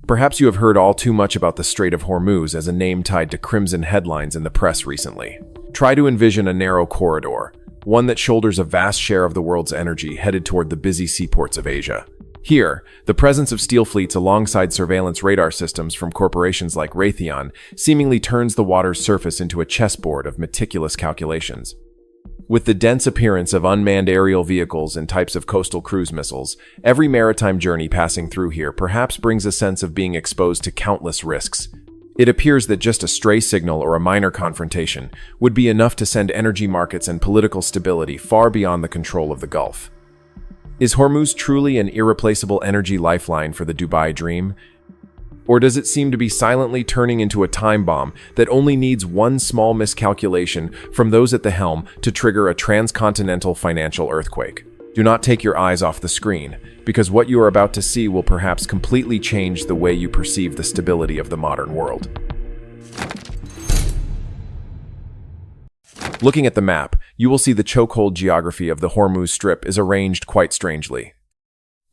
Perhaps you have heard all too much about the Strait of Hormuz as a name tied to crimson headlines in the press recently. Try to envision a narrow corridor, one that shoulders a vast share of the world's energy headed toward the busy seaports of Asia. Here, the presence of steel fleets alongside surveillance radar systems from corporations like Raytheon seemingly turns the water's surface into a chessboard of meticulous calculations. With the dense appearance of unmanned aerial vehicles and types of coastal cruise missiles, every maritime journey passing through here perhaps brings a sense of being exposed to countless risks. It appears that just a stray signal or a minor confrontation would be enough to send energy markets and political stability far beyond the control of the Gulf. Is Hormuz truly an irreplaceable energy lifeline for the Dubai dream? Or does it seem to be silently turning into a time bomb that only needs one small miscalculation from those at the helm to trigger a transcontinental financial earthquake? Do not take your eyes off the screen, because what you are about to see will perhaps completely change the way you perceive the stability of the modern world. Looking at the map, you will see the chokehold geography of the Hormuz Strip is arranged quite strangely.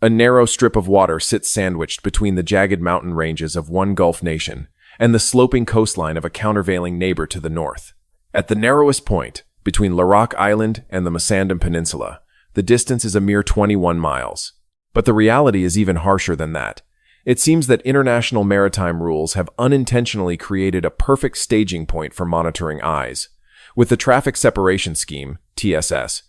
A narrow strip of water sits sandwiched between the jagged mountain ranges of one Gulf nation and the sloping coastline of a countervailing neighbor to the north. At the narrowest point, between Larak Island and the Musandam Peninsula, the distance is a mere 21 miles. But the reality is even harsher than that. It seems that international maritime rules have unintentionally created a perfect staging point for monitoring eyes. With the Traffic Separation Scheme, TSS,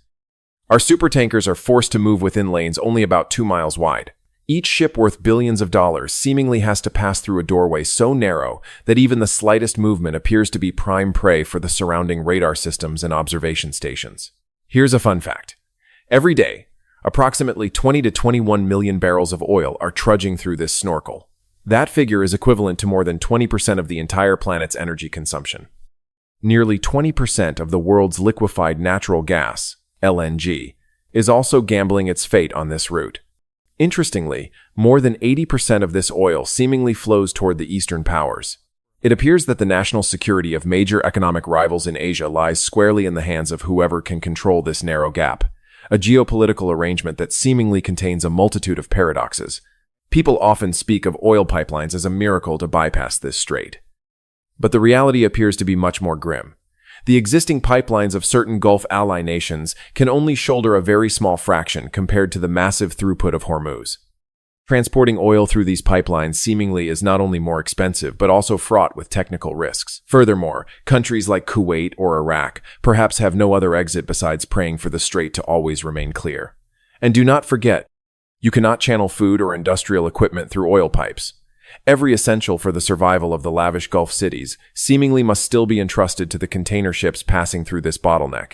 our supertankers are forced to move within lanes only about 2 miles wide. Each ship worth billions of dollars seemingly has to pass through a doorway so narrow that even the slightest movement appears to be prime prey for the surrounding radar systems and observation stations. Here's a fun fact. Every day, approximately 20 to 21 million barrels of oil are trudging through this snorkel. That figure is equivalent to more than 20% of the entire planet's energy consumption. Nearly 20% of the world's liquefied natural gas, LNG, is also gambling its fate on this route. Interestingly, more than 80% of this oil seemingly flows toward the Eastern powers. It appears that the national security of major economic rivals in Asia lies squarely in the hands of whoever can control this narrow gap, a geopolitical arrangement that seemingly contains a multitude of paradoxes. People often speak of oil pipelines as a miracle to bypass this strait. But the reality appears to be much more grim. The existing pipelines of certain Gulf ally nations can only shoulder a very small fraction compared to the massive throughput of Hormuz. Transporting oil through these pipelines seemingly is not only more expensive, but also fraught with technical risks. Furthermore, countries like Kuwait or Iraq perhaps have no other exit besides praying for the strait to always remain clear. And do not forget, you cannot channel food or industrial equipment through oil pipes. Every essential for the survival of the lavish Gulf cities seemingly must still be entrusted to the container ships passing through this bottleneck.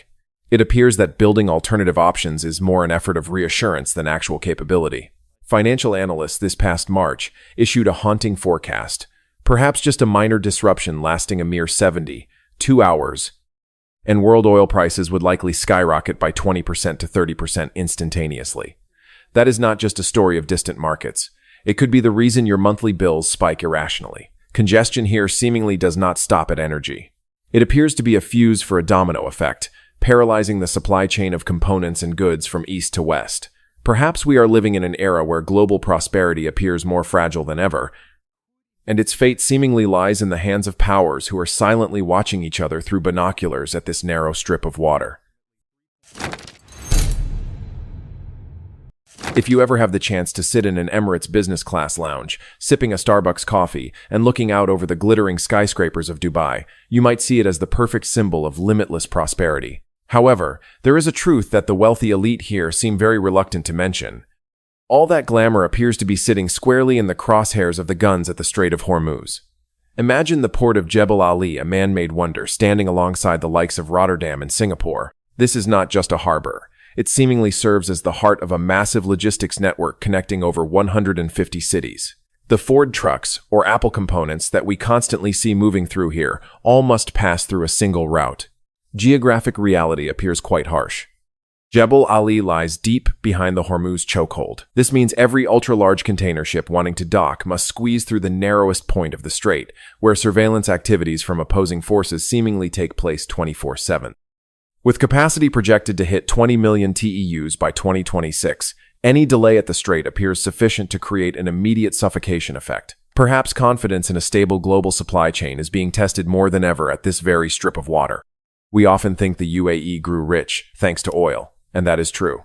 It appears that building alternative options is more an effort of reassurance than actual capability. Financial analysts this past March issued a haunting forecast, perhaps just a minor disruption lasting a mere 72 hours, and world oil prices would likely skyrocket by 20% to 30% instantaneously. That is not just a story of distant markets. It could be the reason your monthly bills spike irrationally. Congestion here seemingly does not stop at energy. It appears to be a fuse for a domino effect, paralyzing the supply chain of components and goods from east to west. Perhaps we are living in an era where global prosperity appears more fragile than ever, and its fate seemingly lies in the hands of powers who are silently watching each other through binoculars at this narrow strip of water. If you ever have the chance to sit in an Emirates business class lounge, sipping a Starbucks coffee and looking out over the glittering skyscrapers of Dubai, you might see it as the perfect symbol of limitless prosperity. However, there is a truth that the wealthy elite here seem very reluctant to mention. All that glamour appears to be sitting squarely in the crosshairs of the guns at the Strait of Hormuz. Imagine the port of Jebel Ali, a man-made wonder, standing alongside the likes of Rotterdam and Singapore. This is not just a harbor. It seemingly serves as the heart of a massive logistics network connecting over 150 cities. The Ford trucks, or Apple components that we constantly see moving through here, all must pass through a single route. Geographic reality appears quite harsh. Jebel Ali lies deep behind the Hormuz chokehold. This means every ultra-large container ship wanting to dock must squeeze through the narrowest point of the strait, where surveillance activities from opposing forces seemingly take place 24/7. With capacity projected to hit 20 million TEUs by 2026, any delay at the strait appears sufficient to create an immediate suffocation effect. Perhaps confidence in a stable global supply chain is being tested more than ever at this very strip of water. We often think the UAE grew rich thanks to oil, and that is true.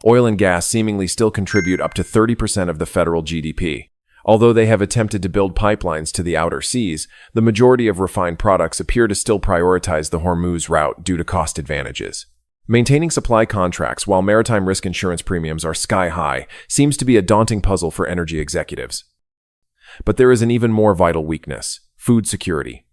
Oil and gas seemingly still contribute up to 30% of the federal GDP. Although they have attempted to build pipelines to the outer seas, the majority of refined products appear to still prioritize the Hormuz route due to cost advantages. Maintaining supply contracts while maritime risk insurance premiums are sky-high seems to be a daunting puzzle for energy executives. But there is an even more vital weakness: food security.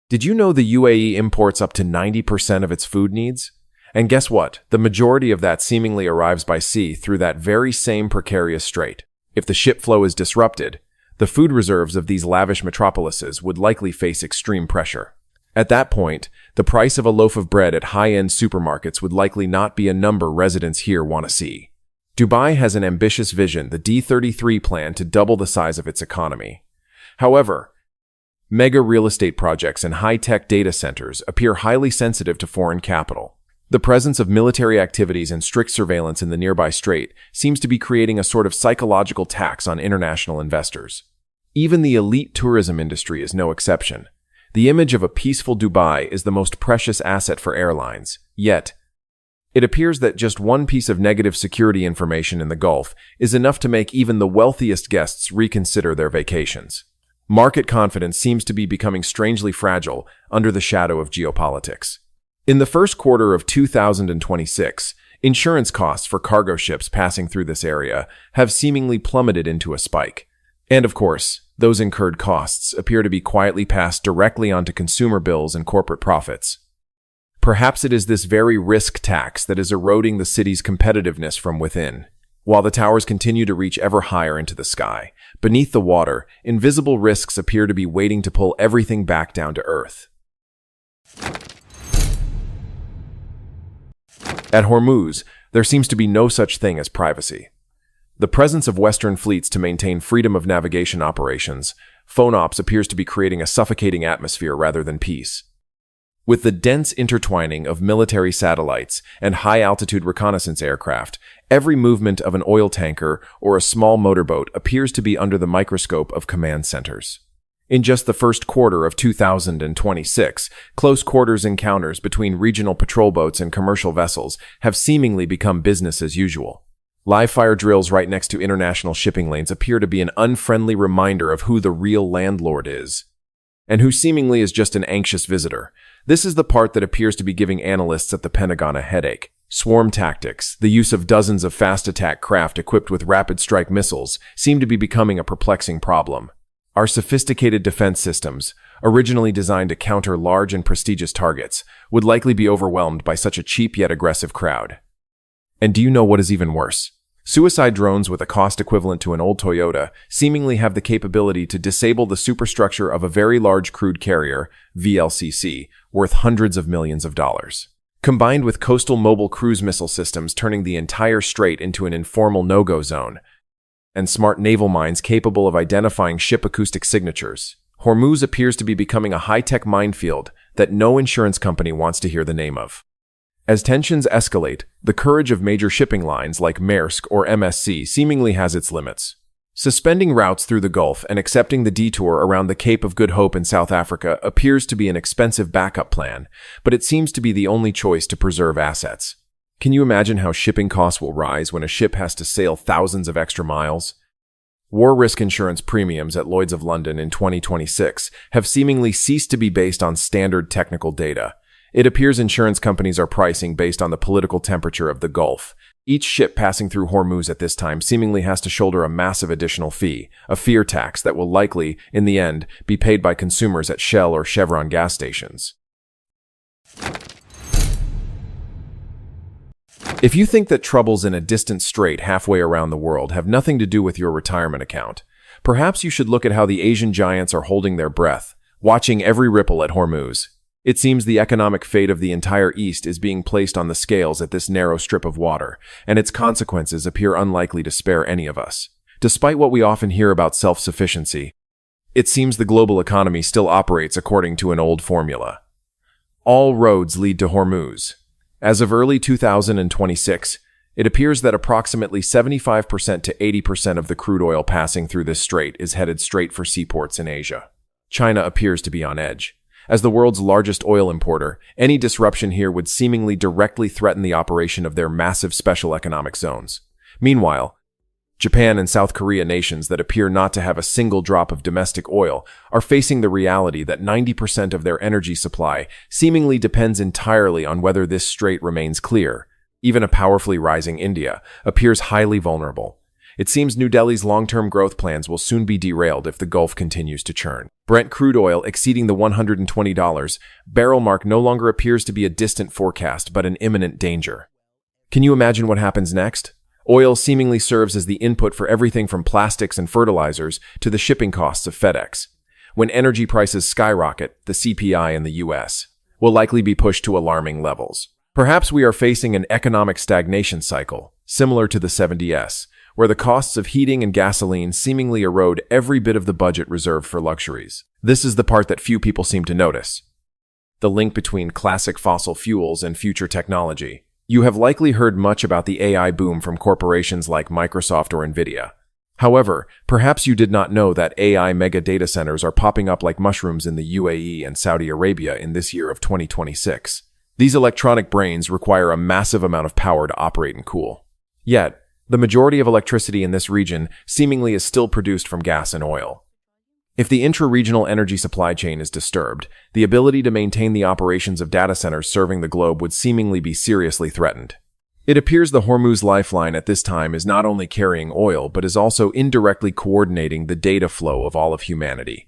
Did you know the UAE imports up to 90% of its food needs? And guess what? The majority of that seemingly arrives by sea through that very same precarious strait. If the ship flow is disrupted, the food reserves of these lavish metropolises would likely face extreme pressure. At that point, the price of a loaf of bread at high-end supermarkets would likely not be a number residents here want to see. Dubai has an ambitious vision, the D33 plan, to double the size of its economy. However, mega real estate projects and high-tech data centers appear highly sensitive to foreign capital. The presence of military activities and strict surveillance in the nearby strait seems to be creating a sort of psychological tax on international investors. Even the elite tourism industry is no exception. The image of a peaceful Dubai is the most precious asset for airlines. Yet, it appears that just one piece of negative security information in the Gulf is enough to make even the wealthiest guests reconsider their vacations. Market confidence seems to be becoming strangely fragile under the shadow of geopolitics. In the first quarter of 2026, insurance costs for cargo ships passing through this area have seemingly plummeted into a spike. And of course, those incurred costs appear to be quietly passed directly onto consumer bills and corporate profits. Perhaps it is this very risk tax that is eroding the city's competitiveness from within. While the towers continue to reach ever higher into the sky, beneath the water, invisible risks appear to be waiting to pull everything back down to earth. At Hormuz, there seems to be no such thing as privacy. The presence of Western fleets to maintain freedom of navigation operations, FONOPS, appears to be creating a suffocating atmosphere rather than peace. With the dense intertwining of military satellites and high-altitude reconnaissance aircraft, every movement of an oil tanker or a small motorboat appears to be under the microscope of command centers. In just the first quarter of 2026, close-quarters encounters between regional patrol boats and commercial vessels have seemingly become business as usual. Live-fire drills right next to international shipping lanes appear to be an unfriendly reminder of who the real landlord is, and who seemingly is just an anxious visitor. This is the part that appears to be giving analysts at the Pentagon a headache. Swarm tactics, the use of dozens of fast-attack craft equipped with rapid-strike missiles, seem to be becoming a perplexing problem. Our sophisticated defense systems, originally designed to counter large and prestigious targets, would likely be overwhelmed by such a cheap yet aggressive crowd. And do you know what is even worse? Suicide drones with a cost equivalent to an old Toyota seemingly have the capability to disable the superstructure of a very large crude carrier, VLCC, worth hundreds of millions of dollars. Combined with coastal mobile cruise missile systems turning the entire strait into an informal no-go zone, and smart naval mines capable of identifying ship acoustic signatures, Hormuz appears to be becoming a high-tech minefield that no insurance company wants to hear the name of. As tensions escalate, the courage of major shipping lines like Maersk or MSC seemingly has its limits. Suspending routes through the Gulf and accepting the detour around the Cape of Good Hope in South Africa appears to be an expensive backup plan, but it seems to be the only choice to preserve assets. Can you imagine how shipping costs will rise when a ship has to sail thousands of extra miles? War risk insurance premiums at Lloyd's of London in 2026 have seemingly ceased to be based on standard technical data. It appears insurance companies are pricing based on the political temperature of the Gulf. Each ship passing through Hormuz at this time seemingly has to shoulder a massive additional fee, a fear tax that will likely, in the end, be paid by consumers at Shell or Chevron gas stations. If you think that troubles in a distant strait halfway around the world have nothing to do with your retirement account, perhaps you should look at how the Asian giants are holding their breath, watching every ripple at Hormuz. It seems the economic fate of the entire East is being placed on the scales at this narrow strip of water, and its consequences appear unlikely to spare any of us. Despite what we often hear about self-sufficiency, it seems the global economy still operates according to an old formula. All roads lead to Hormuz. As of early 2026, It appears that approximately 75% to 80% of the crude oil passing through this strait is headed straight for seaports in Asia. China appears to be on edge. As the world's largest oil importer, any disruption here would seemingly directly threaten the operation of their massive special economic zones. Meanwhile, Japan and South Korea, nations that appear not to have a single drop of domestic oil, are facing the reality that 90% of their energy supply seemingly depends entirely on whether this strait remains clear. Even a powerfully rising India appears highly vulnerable. It seems New Delhi's long-term growth plans will soon be derailed if the Gulf continues to churn. Brent crude oil exceeding the $120 barrel mark no longer appears to be a distant forecast, but an imminent danger. Can you imagine what happens next? Oil seemingly serves as the input for everything from plastics and fertilizers to the shipping costs of FedEx. When energy prices skyrocket, the CPI in the US will likely be pushed to alarming levels. Perhaps we are facing an economic stagnation cycle, similar to the 70s, where the costs of heating and gasoline seemingly erode every bit of the budget reserved for luxuries. This is the part that few people seem to notice: the link between classic fossil fuels and future technology. You have likely heard much about the AI boom from corporations like Microsoft or Nvidia. However, perhaps you did not know that AI mega data centers are popping up like mushrooms in the UAE and Saudi Arabia in this year of 2026. These electronic brains require a massive amount of power to operate and cool. Yet, the majority of electricity in this region seemingly is still produced from gas and oil. If the intra-regional energy supply chain is disturbed, the ability to maintain the operations of data centers serving the globe would seemingly be seriously threatened. It appears the Hormuz Lifeline at this time is not only carrying oil, but is also indirectly coordinating the data flow of all of humanity.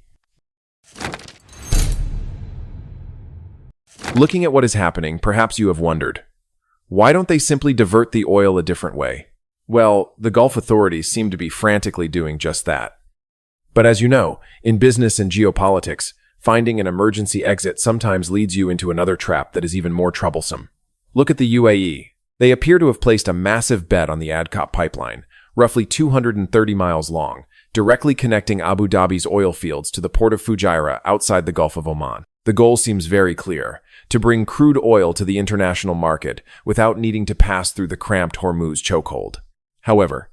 Looking at what is happening, perhaps you have wondered, why don't they simply divert the oil a different way? Well, the Gulf authorities seem to be frantically doing just that. But as you know, in business and geopolitics, finding an emergency exit sometimes leads you into another trap that is even more troublesome. Look at the UAE. They appear to have placed a massive bet on the Adcop pipeline, roughly 230 miles long, directly connecting Abu Dhabi's oil fields to the port of Fujairah outside the Gulf of Oman. The goal seems very clear: to bring crude oil to the international market without needing to pass through the cramped Hormuz chokehold. However,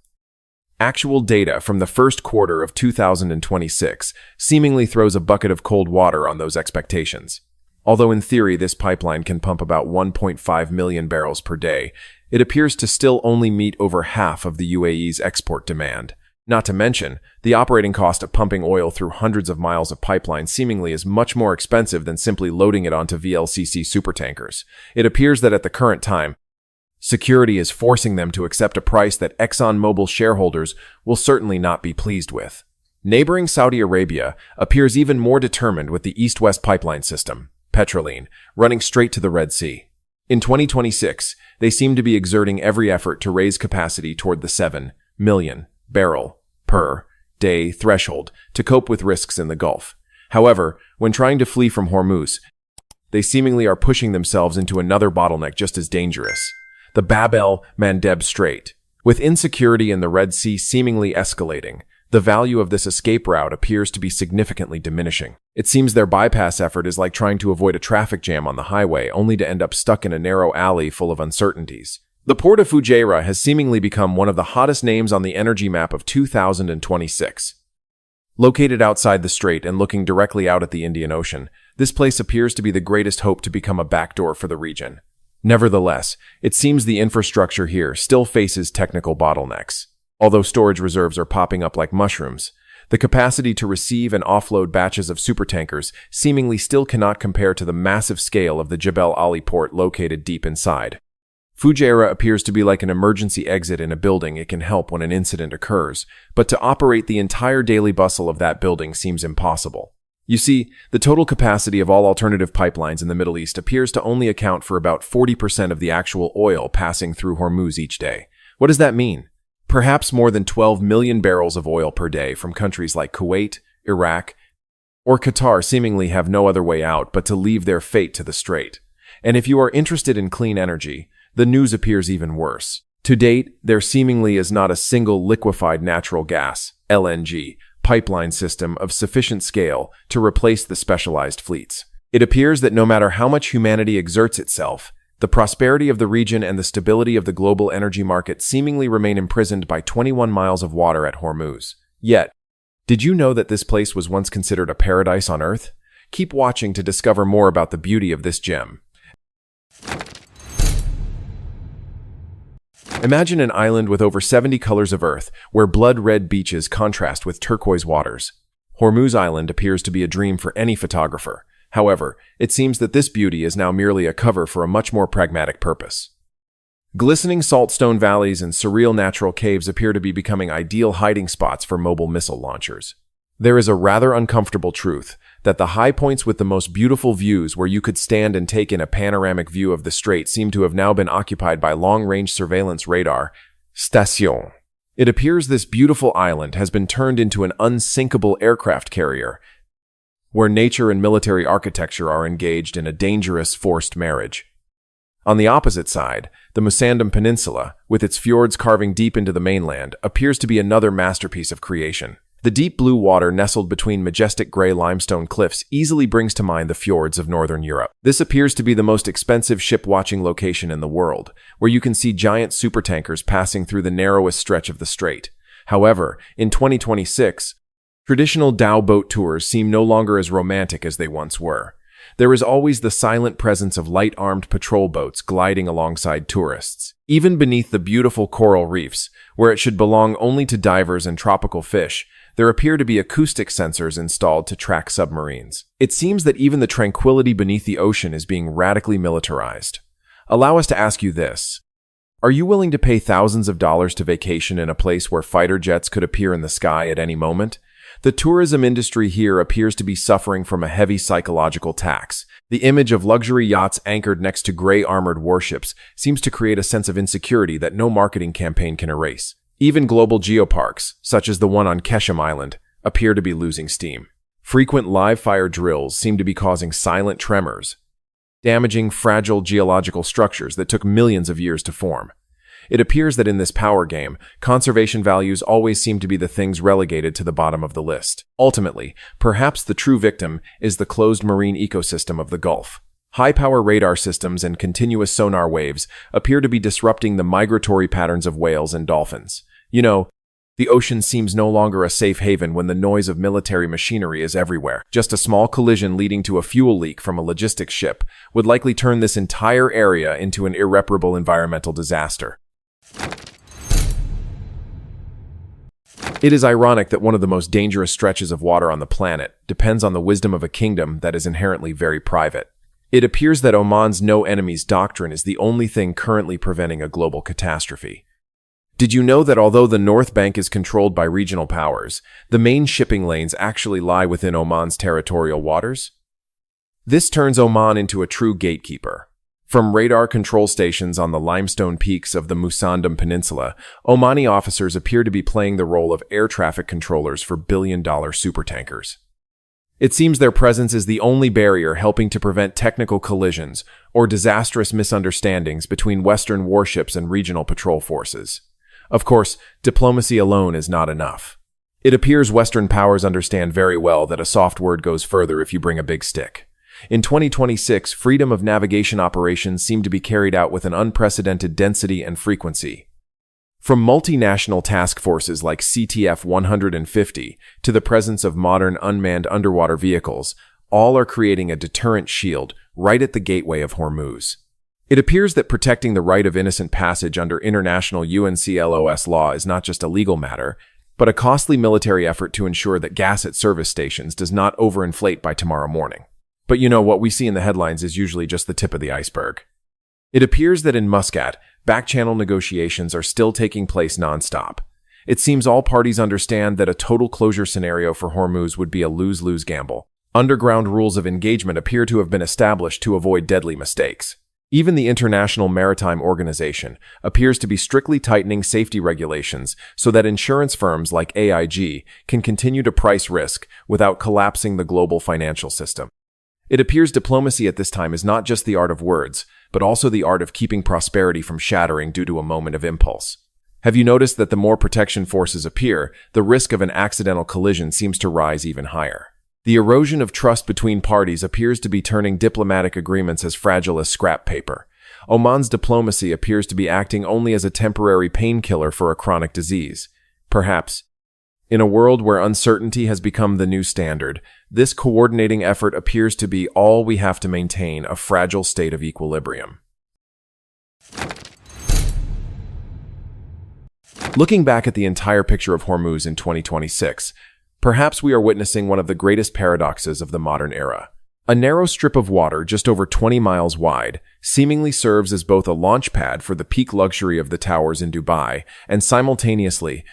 actual data from the first quarter of 2026 seemingly throws a bucket of cold water on those expectations. Although in theory this pipeline can pump about 1.5 million barrels per day, it appears to still only meet over half of the UAE's export demand. Not to mention, the operating cost of pumping oil through hundreds of miles of pipeline seemingly is much more expensive than simply loading it onto VLCC supertankers. It appears that at the current time, security is forcing them to accept a price that ExxonMobil shareholders will certainly not be pleased with. Neighboring Saudi Arabia appears even more determined with the East-West pipeline system, Petroline, running straight to the Red Sea. In 2026, they seem to be exerting every effort to raise capacity toward the 7 million barrel per day threshold to cope with risks in the Gulf. However, when trying to flee from Hormuz, they seemingly are pushing themselves into another bottleneck just as dangerous: the Bab el-Mandeb Strait. With insecurity in the Red Sea seemingly escalating, the value of this escape route appears to be significantly diminishing. It seems their bypass effort is like trying to avoid a traffic jam on the highway, only to end up stuck in a narrow alley full of uncertainties. The port of Fujairah has seemingly become one of the hottest names on the energy map of 2026. Located outside the strait and looking directly out at the Indian Ocean, this place appears to be the greatest hope to become a backdoor for the region. Nevertheless, it seems the infrastructure here still faces technical bottlenecks. Although storage reserves are popping up like mushrooms, the capacity to receive and offload batches of supertankers seemingly still cannot compare to the massive scale of the Jebel Ali port located deep inside. Fujairah appears to be like an emergency exit in a building. It can help when an incident occurs, but to operate the entire daily bustle of that building seems impossible. You see, the total capacity of all alternative pipelines in the Middle East appears to only account for about 40% of the actual oil passing through Hormuz each day. What does that mean? Perhaps more than 12 million barrels of oil per day from countries like Kuwait, Iraq, or Qatar seemingly have no other way out but to leave their fate to the strait. And if you are interested in clean energy, the news appears even worse. To date, there seemingly is not a single liquefied natural gas, LNG, pipeline system of sufficient scale to replace the specialized fleets. It appears that no matter how much humanity exerts itself, The prosperity of the region and the stability of the global energy market seemingly remain imprisoned by 21 miles of water at Hormuz. Yet, did you know that this place was once considered a paradise on Earth? Keep watching to discover more about the beauty of this gem. Imagine an island with over 70 colors of earth, where blood-red beaches contrast with turquoise waters. Hormuz Island appears to be a dream for any photographer. However, it seems that this beauty is now merely a cover for a much more pragmatic purpose. Glistening saltstone valleys and surreal natural caves appear to be becoming ideal hiding spots for mobile missile launchers. There is a rather uncomfortable truth that the high points with the most beautiful views where you could stand and take in a panoramic view of the strait seem to have now been occupied by long-range surveillance radar station. It appears this beautiful island has been turned into an unsinkable aircraft carrier, where nature and military architecture are engaged in a dangerous forced marriage. On the opposite side, the Musandam Peninsula, with its fjords carving deep into the mainland, appears to be another masterpiece of creation. The deep blue water nestled between majestic gray limestone cliffs easily brings to mind the fjords of northern Europe. This appears to be the most expensive ship-watching location in the world, where you can see giant supertankers passing through the narrowest stretch of the strait. However, in 2026, traditional dhow boat tours seem no longer as romantic as they once were. There is always the silent presence of light-armed patrol boats gliding alongside tourists. Even beneath the beautiful coral reefs, where it should belong only to divers and tropical fish, there appear to be acoustic sensors installed to track submarines. It seems that even the tranquility beneath the ocean is being radically militarized. Allow us to ask you this. Are you willing to pay thousands of dollars to vacation in a place where fighter jets could appear in the sky at any moment? The tourism industry here appears to be suffering from a heavy psychological tax. The image of luxury yachts anchored next to gray armored warships seems to create a sense of insecurity that no marketing campaign can erase. Even global geoparks, such as the one on Kesham Island, appear to be losing steam. Frequent live-fire drills seem to be causing silent tremors, damaging fragile geological structures that took millions of years to form. It appears that in this power game, conservation values always seem to be the things relegated to the bottom of the list. Ultimately, perhaps the true victim is the closed marine ecosystem of the Gulf. High-power radar systems and continuous sonar waves appear to be disrupting the migratory patterns of whales and dolphins. You know, the ocean seems no longer a safe haven when the noise of military machinery is everywhere. Just a small collision leading to a fuel leak from a logistics ship would likely turn this entire area into an irreparable environmental disaster. It is ironic that one of the most dangerous stretches of water on the planet depends on the wisdom of a kingdom that is inherently very private. It appears that Oman's no enemies doctrine is the only thing currently preventing a global catastrophe. Did you know that although the North Bank is controlled by regional powers, the main shipping lanes actually lie within Oman's territorial waters? This turns Oman into a true gatekeeper. From radar control stations on the limestone peaks of the Musandam Peninsula, Omani officers appear to be playing the role of air traffic controllers for billion-dollar supertankers. It seems their presence is the only barrier helping to prevent technical collisions or disastrous misunderstandings between Western warships and regional patrol forces. Of course, diplomacy alone is not enough. It appears Western powers understand very well that a soft word goes further if you bring a big stick. In 2026, freedom of navigation operations seem to be carried out with an unprecedented density and frequency. From multinational task forces like CTF 150 to the presence of modern unmanned underwater vehicles, all are creating a deterrent shield right at the gateway of Hormuz. It appears that protecting the right of innocent passage under international UNCLOS law is not just a legal matter, but a costly military effort to ensure that gas at service stations does not overinflate by tomorrow morning. But you know, what we see in the headlines is usually just the tip of the iceberg. It appears that in Muscat, back-channel negotiations are still taking place non-stop. It seems all parties understand that a total closure scenario for Hormuz would be a lose-lose gamble. Underground rules of engagement appear to have been established to avoid deadly mistakes. Even the International Maritime Organization appears to be strictly tightening safety regulations so that insurance firms like AIG can continue to price risk without collapsing the global financial system. It appears diplomacy at this time is not just the art of words, but also the art of keeping prosperity from shattering due to a moment of impulse. Have you noticed that the more protection forces appear, the risk of an accidental collision seems to rise even higher? The erosion of trust between parties appears to be turning diplomatic agreements as fragile as scrap paper. Oman's diplomacy appears to be acting only as a temporary painkiller for a chronic disease. Perhaps, in a world where uncertainty has become the new standard, this coordinating effort appears to be all we have to maintain a fragile state of equilibrium. Looking back at the entire picture of Hormuz in 2026, perhaps we are witnessing one of the greatest paradoxes of the modern era. A narrow strip of water just over 20 miles wide seemingly serves as both a launch pad for the peak luxury of the towers in Dubai and simultaneously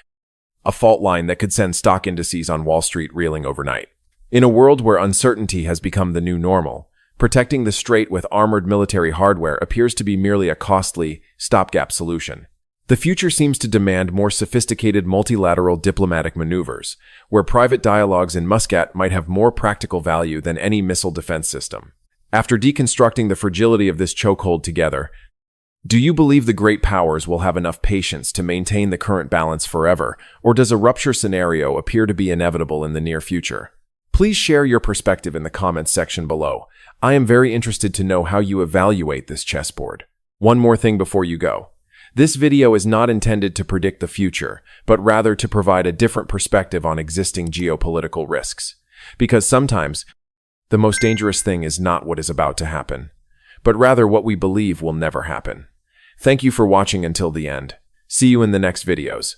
a fault line that could send stock indices on Wall Street reeling overnight. In a world where uncertainty has become the new normal, protecting the strait with armored military hardware appears to be merely a costly, stopgap solution. The future seems to demand more sophisticated multilateral diplomatic maneuvers, where private dialogues in Muscat might have more practical value than any missile defense system. After deconstructing the fragility of this chokehold together, do you believe the great powers will have enough patience to maintain the current balance forever, or does a rupture scenario appear to be inevitable in the near future? Please share your perspective in the comments section below. I am very interested to know how you evaluate this chessboard. One more thing before you go. This video is not intended to predict the future, but rather to provide a different perspective on existing geopolitical risks. Because sometimes, the most dangerous thing is not what is about to happen, but rather what we believe will never happen. Thank you for watching until the end. See you in the next videos.